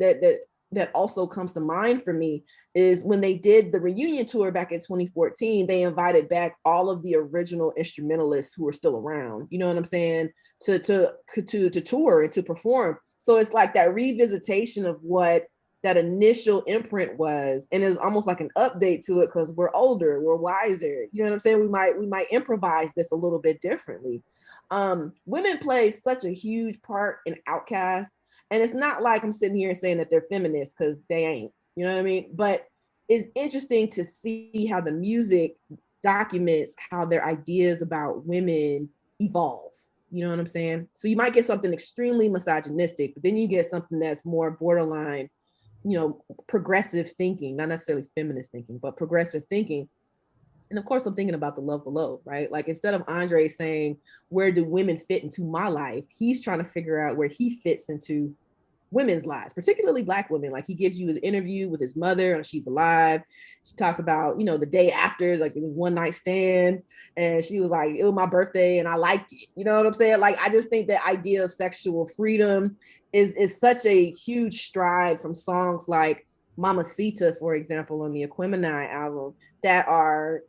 that also comes to mind for me is when they did the reunion tour back in 2014, they invited back all of the original instrumentalists who were still around, you know what I'm saying, to tour and to perform. So it's like that revisitation of what that initial imprint was, and it was almost like an update to it because we're older, we're wiser. You know what I'm saying? We might improvise this a little bit differently. Women play such a huge part in Outcasts, and it's not like I'm sitting here saying that they're feminists, because they ain't. You know what I mean? But it's interesting to see how the music documents how their ideas about women evolve. You know what I'm saying? So you might get something extremely misogynistic, but then you get something that's more borderline, progressive thinking, not necessarily feminist thinking, but progressive thinking. And of course, I'm thinking about The Love Below, right? Like, instead of Andre saying, where do women fit into my life? He's trying to figure out where he fits into women's lives, particularly Black women. Like, he gives you an interview with his mother on She's Alive. She talks about, the day after, like, it was one night stand, and she was like, it was my birthday and I liked it. You know what I'm saying? Like, I just think the idea of sexual freedom is such a huge stride from songs like Mamacita, for example, on the Aquemini album, that are,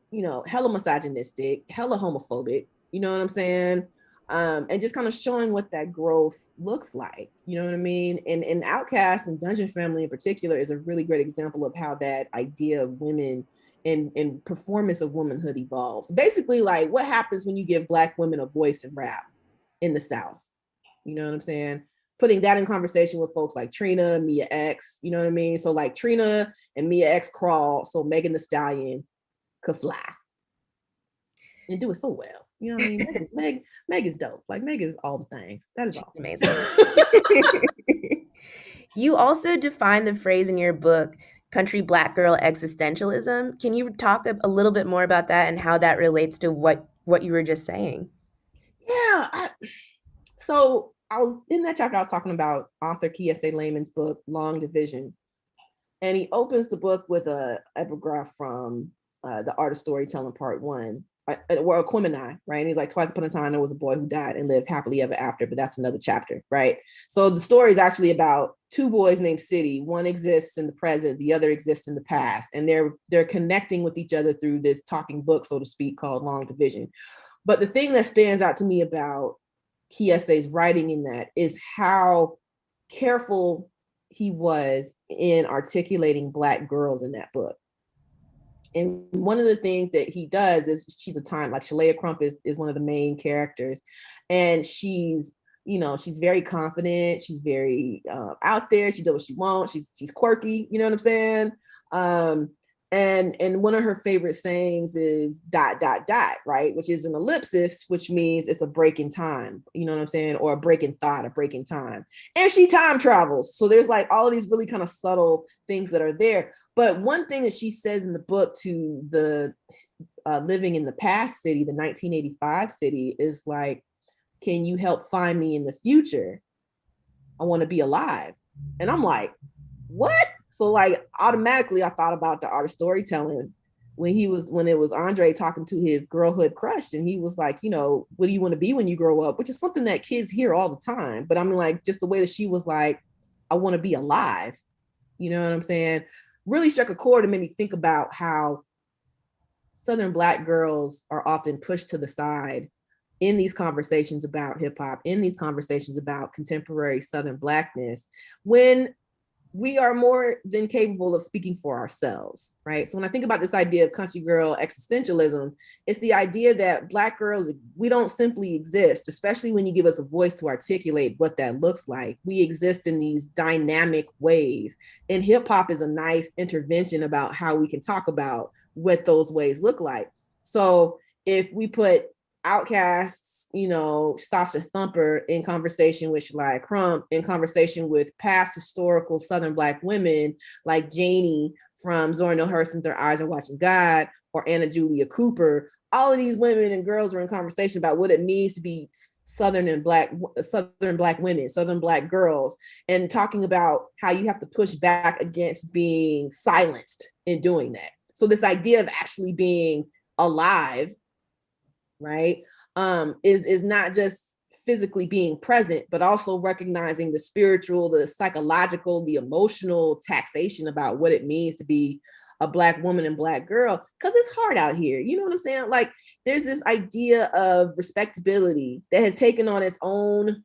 hella misogynistic, hella homophobic, you know what I'm saying? And just kind of showing what that growth looks like, you know what I mean? And Outcasts and Dungeon Family in particular is a really great example of how that idea of women and performance of womanhood evolves. Basically, like, what happens when you give Black women a voice in rap in the South? You know what I'm saying? Putting that in conversation with folks like Trina, Mia X, you know what I mean? So like Trina and Mia X crawl, so Megan Thee Stallion could fly and do it so well. You know what I mean? Meg is dope. Like, Meg is all the things. That is all. Amazing. You also define the phrase in your book, country Black girl existentialism. Can you talk a little bit more about that and how that relates to what you were just saying? Yeah. So I was in that chapter, I was talking about author Kiese Layman's book, Long Division. And he opens the book with an epigraph from The Art of Storytelling, Part 1. or Aquemini, right? And he's like, twice upon a time there was a boy who died and lived happily ever after, but that's another chapter, right? So the story is actually about two boys named City. One exists in the present, the other exists in the past, and they're connecting with each other through this talking book, so to speak, called Long Division. But the thing that stands out to me about Kiese's writing in that is how careful he was in articulating Black girls in that book. And one of the things that he does is she's a time, like Shalea Crump is one of the main characters. And she's very confident. She's very out there. She does what she wants. She's quirky, you know what I'm saying? And one of her favorite sayings is ... right? Which is an ellipsis, which means it's a break in time, you know what I'm saying? Or a break in thought, a break in time. And she time travels. So there's like all of these really kind of subtle things that are there. But one thing that she says in the book to the living in the past City, the 1985 City, is like, can you help find me in the future? I want to be alive. And I'm like, what? So like automatically I thought about the art of storytelling when it was Andre talking to his girlhood crush, and he was like, what do you want to be when you grow up? Which is something that kids hear all the time. But I mean, like, just the way that she was like, I want to be alive. You know what I'm saying? Really struck a chord and made me think about how Southern Black girls are often pushed to the side in these conversations about hip hop, in these conversations about contemporary Southern Blackness, when we are more than capable of speaking for ourselves, right? So when I think about this idea of country girl existentialism, it's the idea that Black girls, we don't simply exist, especially when you give us a voice to articulate what that looks like. We exist in these dynamic ways. And hip hop is a nice intervention about how we can talk about what those ways look like. So if we put Outcasts, Sasha Thumper in conversation with Shalea Crump, in conversation with past historical Southern Black women like Janie from Zora Neale Hurston's Their Eyes Are Watching God, or Anna Julia Cooper, all of these women and girls are in conversation about what it means to be Southern Black women, Southern Black girls, and talking about how you have to push back against being silenced in doing that. So this idea of actually being alive, right, is not just physically being present, but also recognizing the spiritual, the psychological, the emotional taxation about what it means to be a Black woman and Black girl, because it's hard out here. You know what I'm saying? Like, there's this idea of respectability that has taken on its own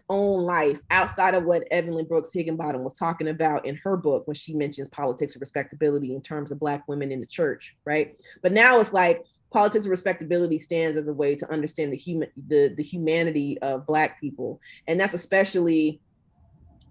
life outside of what Evelyn Brooks Higginbottom was talking about in her book when she mentions politics of respectability in terms of Black women in the church, right? But now it's like politics of respectability stands as a way to understand the humanity of Black people. And that's especially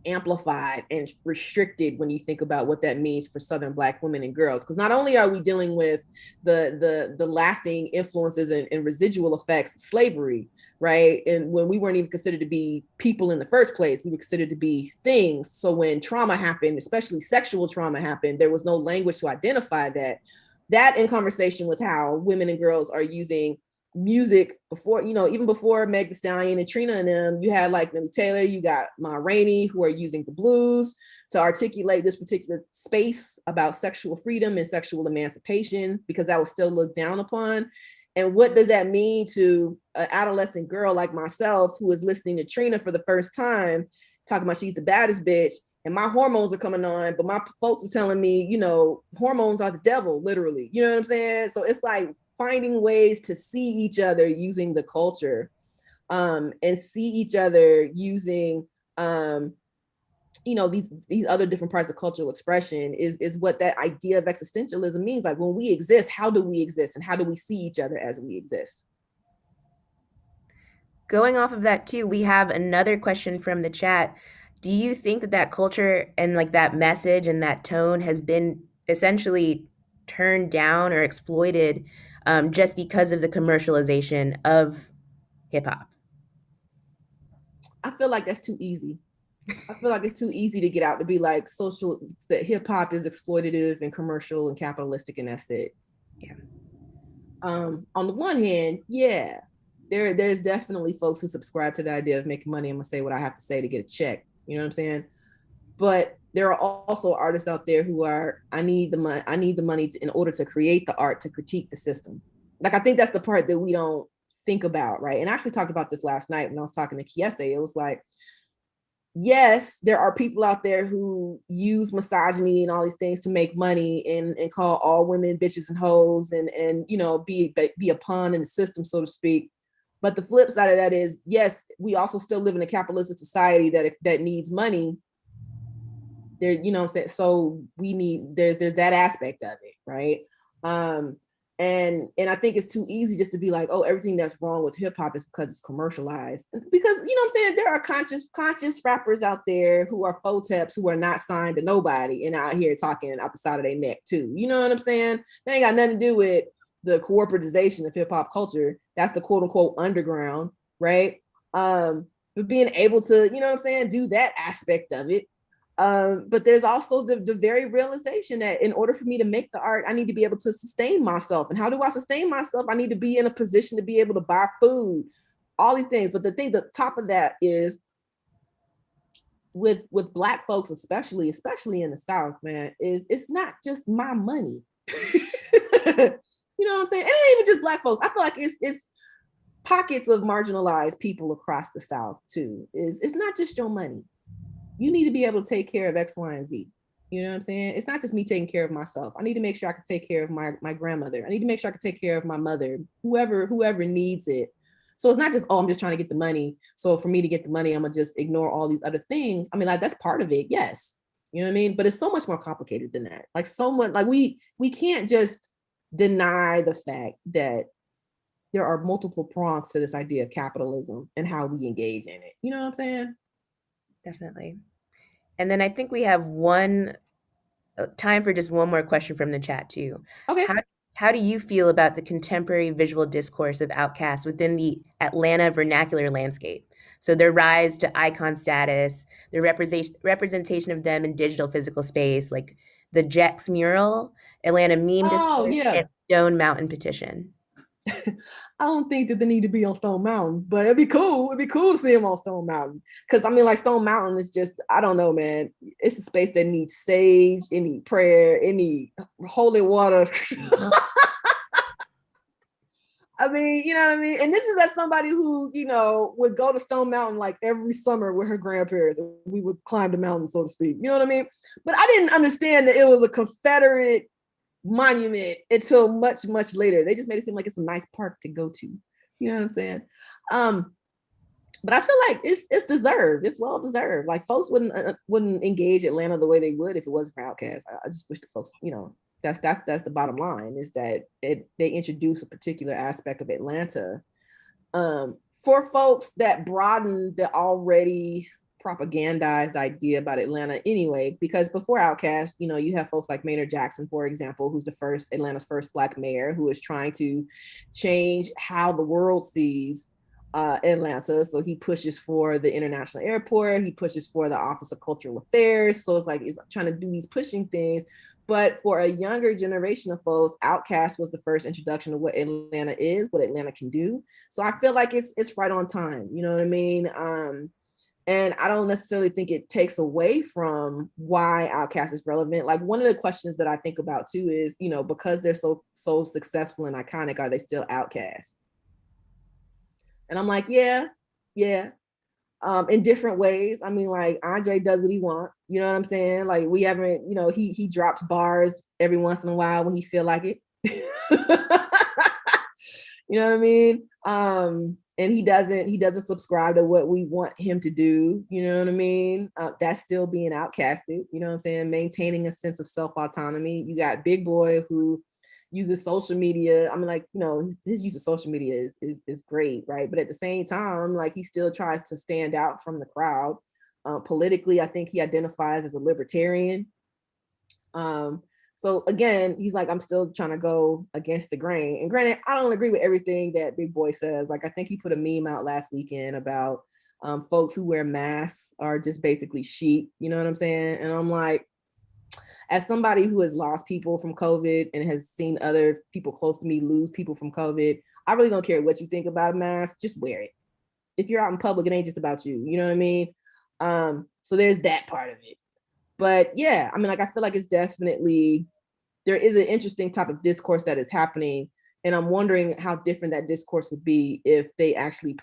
amplified and restricted when you think about what that means for Southern Black women and girls. Because not only are we dealing with the lasting influences and residual effects of slavery, right? And when we weren't even considered to be people in the first place, we were considered to be things. So when trauma happened, especially sexual trauma happened, there was no language to identify that. That in conversation with how women and girls are using music before, even before Meg Thee Stallion and Trina and them, you had like Millie Taylor, you got Ma Rainey, who are using the blues to articulate this particular space about sexual freedom and sexual emancipation, because that was still looked down upon. And what does that mean to an adolescent girl like myself, who is listening to Trina for the first time, talking about she's the baddest bitch, and my hormones are coming on, but my folks are telling me, hormones are the devil, literally. You know what I'm saying? So it's like finding ways to see each other using the culture, and see each other using, these other different parts of cultural expression is what that idea of existentialism means. Like, when we exist, how do we exist, and how do we see each other as we exist? Going off of that too, we have another question from the chat. Do you think that culture and like that message and that tone has been essentially turned down or exploited just because of the commercialization of hip hop? I feel like that's too easy. I feel like it's too easy to get out to be like that hip hop is exploitative and commercial and capitalistic, and that's it. Yeah. On the one hand, yeah, there's definitely folks who subscribe to the idea of making money. I'm gonna say what I have to say to get a check. You know what I'm saying? but there are also artists out there who are, I need the money in order to create the art to critique the system. Like, I think that's the part that we don't think about, right? And I actually talked about this last night when I was talking to Kiese. It was like, yes, there are people out there who use misogyny and all these things to make money and call all women bitches and hoes and you know, be a pawn in the system, so to speak. But the flip side of that is, yes, we also still live in a capitalistic society that needs money. There, you know what I'm saying? So we need, there's that aspect of it, right? And I think it's too easy just to be like, oh, everything that's wrong with hip hop is because it's commercialized. Because, you know what I'm saying, there are conscious rappers out there who are photeps who are not signed to nobody and out here talking out the side of their neck too. You know what I'm saying? That ain't got nothing to do with the corporatization of hip hop culture. That's the quote unquote underground, right? But being able to, you know what I'm saying, do that aspect of it. But there's also the very realization that in order for me to make the art, I need to be able to sustain myself. And how do I sustain myself? I need to be in a position to be able to buy food, all these things. But the top of that is with Black folks, especially in the South, man, is it's not just my money. You know what I'm saying? And it ain't even just Black folks. I feel like it's pockets of marginalized people across the South too. It's not just your money. You need to be able to take care of X, Y, and Z. You know what I'm saying? It's not just me taking care of myself. I need to make sure I can take care of my grandmother. I need to make sure I can take care of my mother, whoever needs it. So it's not just, oh, I'm just trying to get the money. So for me to get the money, I'm gonna just ignore all these other things. I mean, like, that's part of it, yes. You know what I mean? But it's so much more complicated than that. Like, so much, like we can't just deny the fact that there are multiple prongs to this idea of capitalism and how we engage in it. You know what I'm saying? Definitely. And then I think we have time for just one more question from the chat too. Okay. How do you feel about the contemporary visual discourse of Outcasts within the Atlanta vernacular landscape? So their rise to icon status, their representation of them in digital physical space, like the Jex mural, Atlanta meme discourse, Yeah. and Stone Mountain petition. I don't think that they need to be on Stone Mountain, but it'd be cool. It'd be cool to see them on Stone Mountain. Because I mean, like, Stone Mountain is just, I don't know, man. It's a space that needs sage, it needs prayer, it needs holy water. I mean, you know what I mean? And this is as somebody who, you know, would go to Stone Mountain like every summer with her grandparents. And we would climb the mountain, so to speak. You know what I mean? But I didn't understand that it was a Confederate monument until much later. They just made it seem like it's a nice park to go to. You know what I'm saying? But I feel like it's deserved. It's well deserved. Like, folks wouldn't engage Atlanta the way they would if it wasn't for Outkast. I just wish the folks, you know, that's the bottom line, is that they introduce a particular aspect of Atlanta for folks that broaden the already propagandized idea about Atlanta anyway. Because before Outkast, you know, you have folks like Maynard Jackson, for example, who's Atlanta's first Black mayor, who is trying to change how the world sees Atlanta. So he pushes for the international airport, he pushes for the Office of Cultural Affairs. So it's like he's trying to do these pushing things. But for a younger generation of folks, Outkast was the first introduction of what Atlanta is, what Atlanta can do. So I feel like it's right on time. You know what I mean? And I don't necessarily think it takes away from why Outkast is relevant. Like, one of the questions that I think about too is, you know, because they're so successful and iconic, are they still Outkast? And I'm like, yeah. In different ways. I mean, like, Andre does what he wants. You know what I'm saying? Like, we haven't, you know, he drops bars every once in a while when he feel like it. You know what I mean? And he doesn't subscribe to what we want him to do. You know what I mean? That's still being outcasted. You know what I'm saying? Maintaining a sense of self-autonomy. You got Big Boy, who uses social media. I mean, like, you know, his use of social media is great, right? But at the same time, like, he still tries to stand out from the crowd. Politically, I think he identifies as a libertarian. So again, he's like, I'm still trying to go against the grain. And granted, I don't agree with everything that Big Boy says. Like, I think he put a meme out last weekend about folks who wear masks are just basically sheep. You know what I'm saying? And I'm like, as somebody who has lost people from COVID and has seen other people close to me lose people from COVID, I really don't care what you think about a mask, just wear it. If you're out in public, it ain't just about you. You know what I mean? So there's that part of it. But yeah, I mean, like, I feel like it's definitely, there is an interesting type of discourse that is happening. And I'm wondering how different that discourse would be if they actually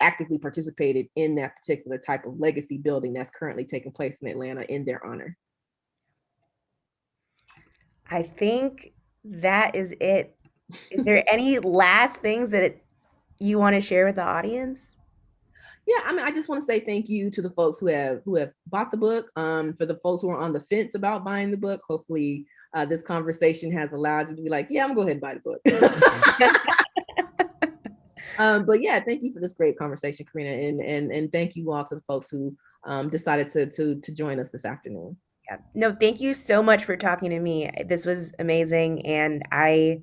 actively participated in that particular type of legacy building that's currently taking place in Atlanta in their honor. I think that is it. Is there any last things that you want to share with the audience? Yeah, I mean, I just want to say thank you to the folks who have bought the book. For the folks who are on the fence about buying the book, hopefully this conversation has allowed you to be like, yeah, I'm going to go ahead and buy the book. But yeah, thank you for this great conversation, Karina, and thank you all to the folks who decided to join us this afternoon. Yeah. No, thank you so much for talking to me. This was amazing, and I,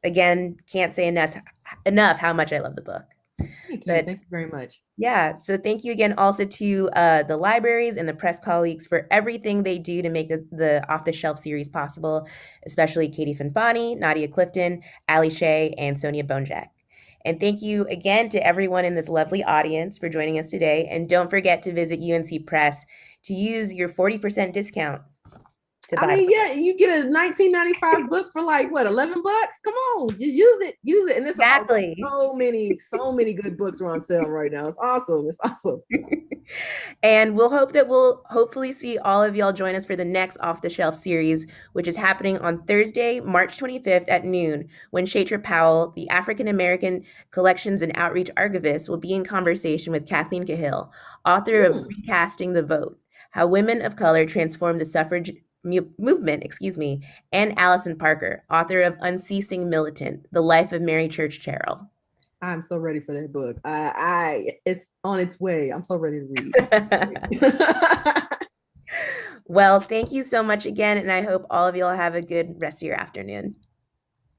again, can't say enough how much I love the book. Thank you. Thank you very much. Yeah. So thank you again also to the libraries and the press colleagues for everything they do to make the Off the Shelf series possible, especially Katie Fanfani, Nadia Clifton, Ali Shea, and Sonia Bonjak. And thank you again to everyone in this lovely audience for joining us today. And don't forget to visit UNC Press to use your 40% discount. I mean, yeah, you get a 1995 book for like what, $11? Come on, just use it, and it's exactly so many good books are on sale right now. It's awesome. And we'll hope that we'll hopefully see all of y'all join us for the next Off the Shelf series, which is happening on Thursday, March 25th at noon, when Shatra Powell, the African American Collections and Outreach Archivist, will be in conversation with Kathleen Cahill, author of Recasting the Vote: How Women of Color Transformed the Suffrage Movement, and Allison Parker, author of Unceasing Militant: The Life of Mary Church Terrell. I'm so ready for that book. It's on its way. I'm so ready to read. Well, thank you so much again, and I hope all of y'all have a good rest of your afternoon.